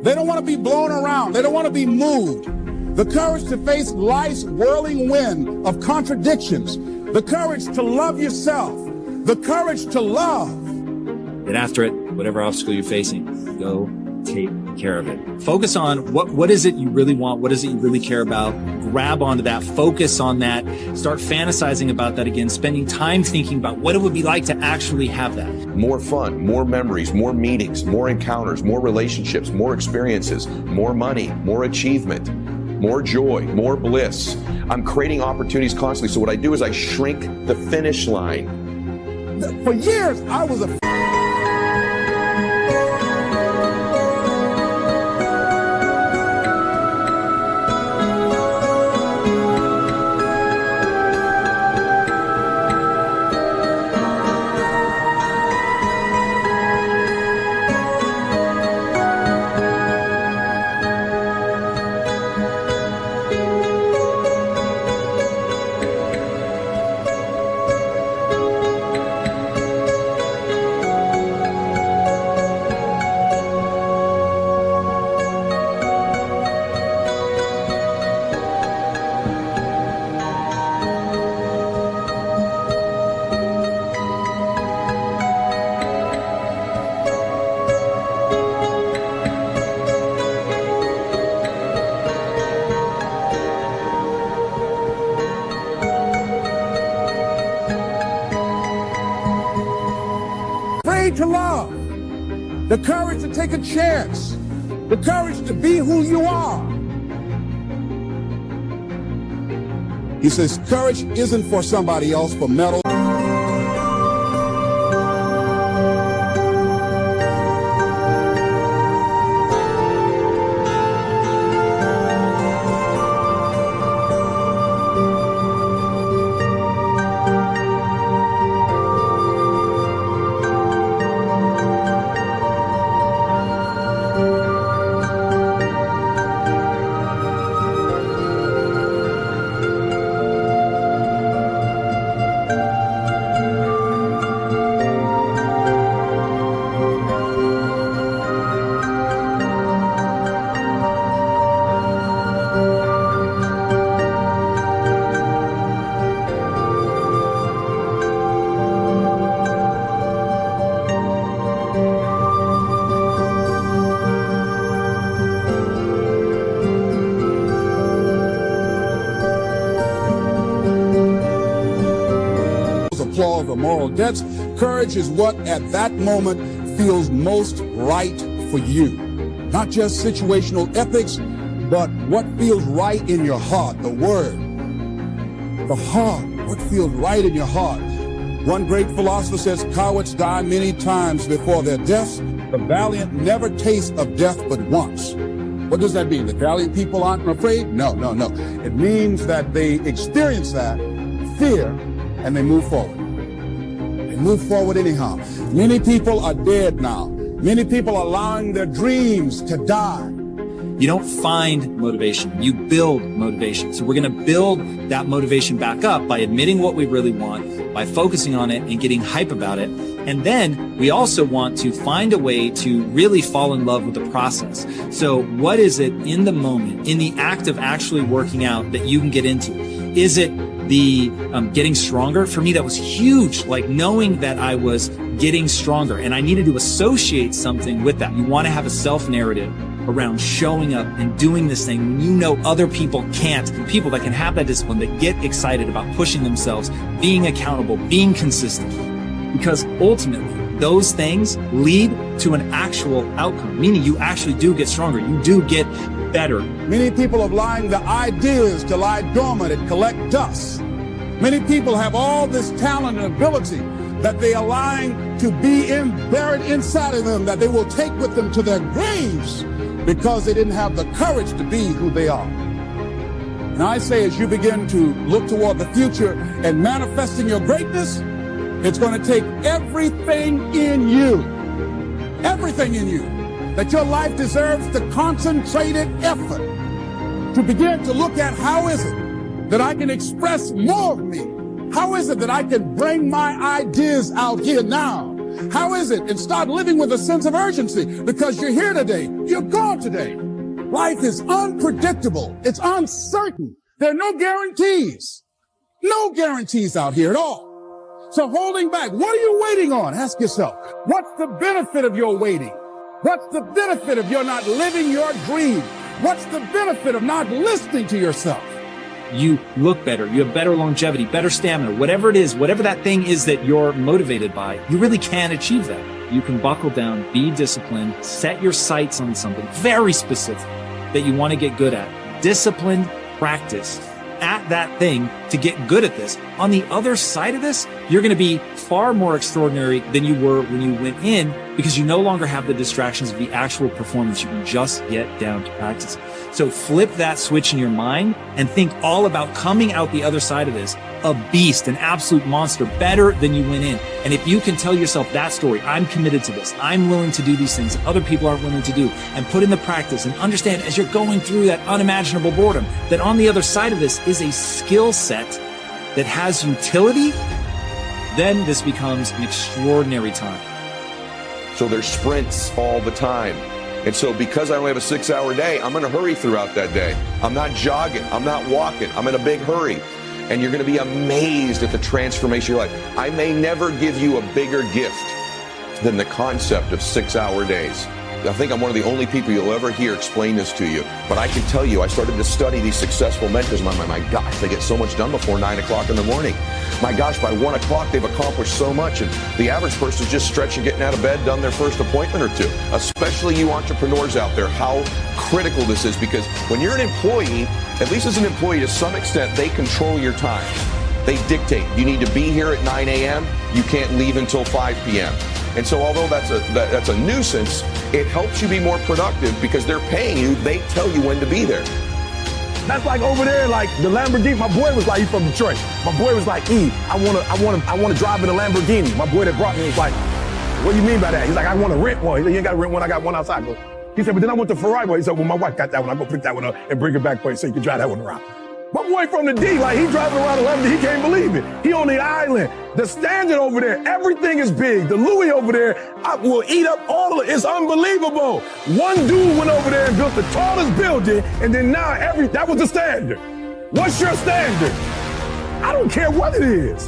They don't want to be blown around. They don't want to be moved. The courage to face life's whirling wind of contradictions. The courage to love yourself. The courage to love. Get after it, whatever obstacle you're facing. Go take care of it. Focus on what is it you really want? What is it you really care about? Grab onto that, focus on that, start fantasizing about that again, spending time thinking about what it would be like to actually have that. More fun, more memories, more meetings, more encounters, more relationships, more experiences, more money, more achievement, more joy, more bliss. I'm creating opportunities constantly. So what I do is I shrink the finish line. For years, I was a to love, the courage to take a chance, the courage to be who you are. He says courage isn't for somebody else, for medals. Clause of moral debts. Courage is what at that moment feels most right for you. Not just situational ethics, but what feels right in your heart, the word. The heart, what feels right in your heart. One great philosopher says, cowards die many times before their deaths. The valiant never taste of death but once. What does that mean? The valiant people aren't afraid? No. It means that they experience that fear and they move forward. Move forward anyhow. Many people are dead now. Many people are allowing their dreams to die. You don't find motivation, you build motivation. So we're going to build that motivation back up by admitting what we really want, by focusing on it and getting hype about it. And then we also want to find a way to really fall in love with the process. So what is it in the moment, in the act of actually working out that you can get into? Is it the getting stronger? For me, that was huge, like knowing that I was getting stronger and I needed to associate something with that. You want to have a self-narrative around showing up and doing this thing when you know other people can't, and people that can have that discipline, that get excited about pushing themselves, being accountable, being consistent. Because ultimately, those things lead to an actual outcome, meaning you actually do get stronger, you do get better. Many people are allowing the ideas to lie dormant and collect dust. Many people have all this talent and ability that they are allowing to be buried inside of them, that they will take with them to their graves because they didn't have the courage to be who they are. And I say, as you begin to look toward the future and manifesting your greatness, it's going to take everything in you, that your life deserves the concentrated effort to begin to look at how is it that I can express more of me? How is it that I can bring my ideas out here now? How is it? And start living with a sense of urgency, because you're here today. You're gone today. Life is unpredictable. It's uncertain. There are no guarantees. No guarantees out here at all. So holding back, what are you waiting on? Ask yourself, what's the benefit of your waiting? What's the benefit of your not living your dream? What's the benefit of not listening to yourself? You look better, you have better longevity, better stamina, whatever it is, whatever that thing is that you're motivated by, you really can achieve that. You can buckle down, be disciplined, set your sights on something very specific that you want to get good at. Disciplined practice at that thing to get good at this. On the other side of this, you're going to be far more extraordinary than you were when you went in, because you no longer have the distractions of the actual performance. You can just get down to practice. So flip that switch in your mind and think all about coming out the other side of this, a beast, an absolute monster, better than you went in. And if you can tell yourself that story, I'm committed to this, I'm willing to do these things that other people aren't willing to do, and put in the practice and understand as you're going through that unimaginable boredom, that on the other side of this is a skill set that has utility, then this becomes an extraordinary time. So there's sprints all the time. And so because I only have a 6-hour day, I'm going to hurry throughout that day. I'm not jogging. I'm not walking. I'm in a big hurry. And you're going to be amazed at the transformation of your life. I may never give you a bigger gift than the concept of 6-hour days. I think I'm one of the only people you'll ever hear explain this to you. But I can tell you, I started to study these successful mentors. My gosh, they get so much done before 9 o'clock in the morning. My gosh, by 1 o'clock, they've accomplished so much. And the average person is just stretching, getting out of bed, done their first appointment or two. Especially you entrepreneurs out there, how critical this is. Because when you're an employee, at least as an employee, to some extent, they control your time. They dictate. You need to be here at 9 a.m. You can't leave until 5 p.m. And so although that's a nuisance, it helps you be more productive because they're paying you. They tell you when to be there. That's like over there, like the Lamborghini. My boy was like, he's from Detroit. My boy was like, I want to drive in a Lamborghini. My boy that brought me was like, what do you mean by that? He's like, I want to rent one. He said, you ain't got to rent one. I got one outside. He said, but then I want the Ferrari one. He said, well, my wife got that one. I go pick that one up and bring it back for you so you can drive that one around. My boy from the D, like he driving around the Lamborghini, he can't believe it. He on the island. The Standard over there, everything is big. The Louis over there will eat up all of it. It's unbelievable. One dude went over there and built the tallest building, and then now that was the Standard. What's your standard? I don't care what it is.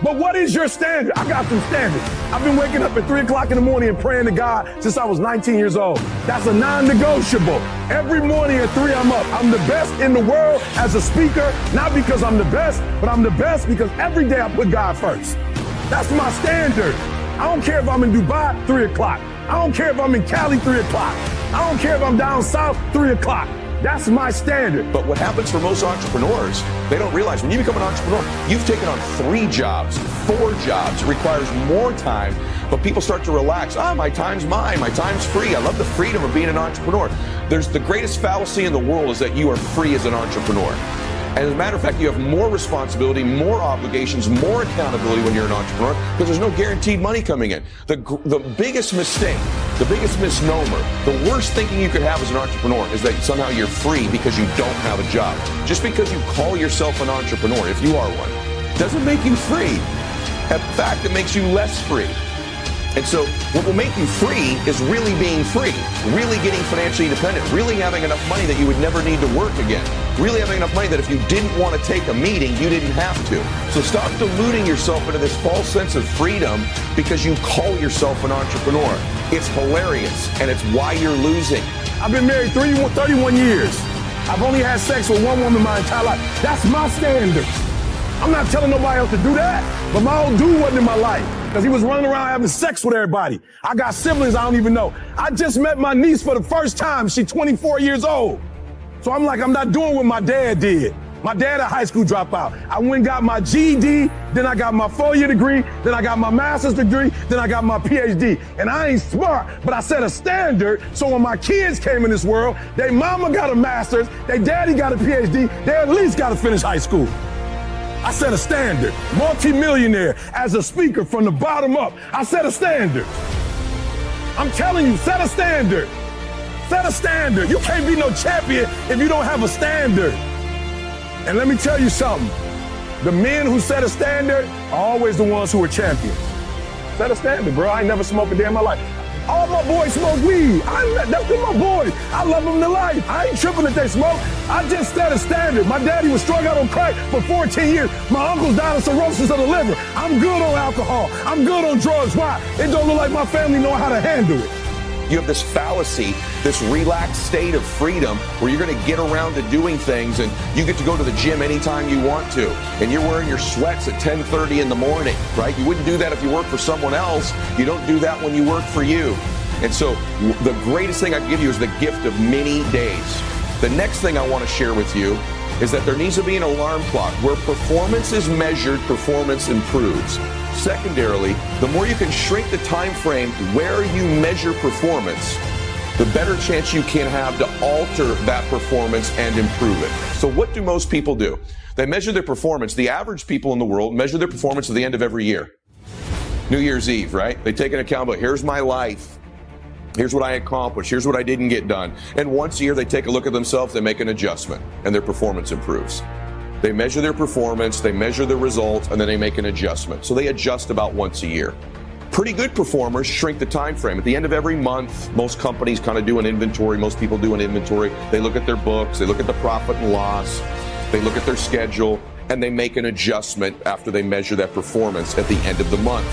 But what is your standard? I got some standards. I've been waking up at 3 o'clock in the morning and praying to God since I was 19 years old. That's a non-negotiable. Every morning at 3, I'm up. I'm the best in the world as a speaker, not because I'm the best, but I'm the best because every day I put God first. That's my standard. I don't care if I'm in Dubai, 3 o'clock. I don't care if I'm in Cali, 3 o'clock. I don't care if I'm down south, 3 o'clock. That's my standard. But what happens for most entrepreneurs, they don't realize when you become an entrepreneur, you've taken on 3 jobs, 4 jobs. It requires more time, but people start to relax. My time's mine. My time's free. I love the freedom of being an entrepreneur. There's the greatest fallacy in the world is that you are free as an entrepreneur. And as a matter of fact, you have more responsibility, more obligations, more accountability when you're an entrepreneur because there's no guaranteed money coming in. The biggest mistake, the biggest misnomer, the worst thinking you could have as an entrepreneur is that somehow you're free because you don't have a job. Just because you call yourself an entrepreneur, if you are one, doesn't make you free. In fact, it makes you less free. And so what will make you free is really being free, really getting financially independent, really having enough money that you would never need to work again, really having enough money that if you didn't want to take a meeting, you didn't have to. So stop deluding yourself into this false sense of freedom because you call yourself an entrepreneur. It's hilarious, and it's why you're losing. I've been married 31 years. I've only had sex with one woman my entire life. That's my standard. I'm not telling nobody else to do that, but my old dude wasn't in my life because he was running around having sex with everybody. I got siblings I don't even know. I just met my niece for the first time. She's 24 years old. So I'm like, I'm not doing what my dad did. My dad a high school dropout. I went and got my GED, then I got my 4-year degree, then I got my master's degree, then I got my PhD. And I ain't smart, but I set a standard so when my kids came in this world, their mama got a master's, their daddy got a PhD, they at least got to finish high school. I set a standard. Multi-millionaire as a speaker from the bottom up. I set a standard. I'm telling you, set a standard. Set a standard. You can't be no champion if you don't have a standard. And let me tell you something. The men who set a standard are always the ones who are champions. set a standard, bro. I ain't never smoked a day in my life. All my boys smoke weed. That's just my boys. I love them to life. I ain't tripping if they smoke. I just set a standard. My daddy was strung out on crack for 14 years. My uncle's died of cirrhosis of the liver. I'm good on alcohol. I'm good on drugs. Why? It don't look like my family know how to handle it. You have this fallacy, this relaxed state of freedom where you're going to get around to doing things and you get to go to the gym anytime you want to. And you're wearing your sweats at 10:30 in the morning, right? You wouldn't do that if you work for someone else. You don't do that when you work for you. And so the greatest thing I can give you is the gift of many days. The next thing I want to share with you is that there needs to be an alarm clock. Where performance is measured, performance improves. Secondarily, the more you can shrink the time frame where you measure performance, the better chance you can have to alter that performance and improve it. So what do most people do? They measure their performance. The average people in the world measure their performance at the end of every year. New Year's Eve, right? They take an account of, here's my life. Here's what I accomplished. Here's what I didn't get done. And once a year, they take a look at themselves, they make an adjustment, and their performance improves. They measure their performance, they measure the results, and then they make an adjustment. So they adjust about once a year. Pretty good performers shrink the time frame. At the end of every month, most companies kind of do an inventory. Most people do an inventory. They look at their books, they look at the profit and loss, they look at their schedule, and they make an adjustment after they measure that performance at the end of the month.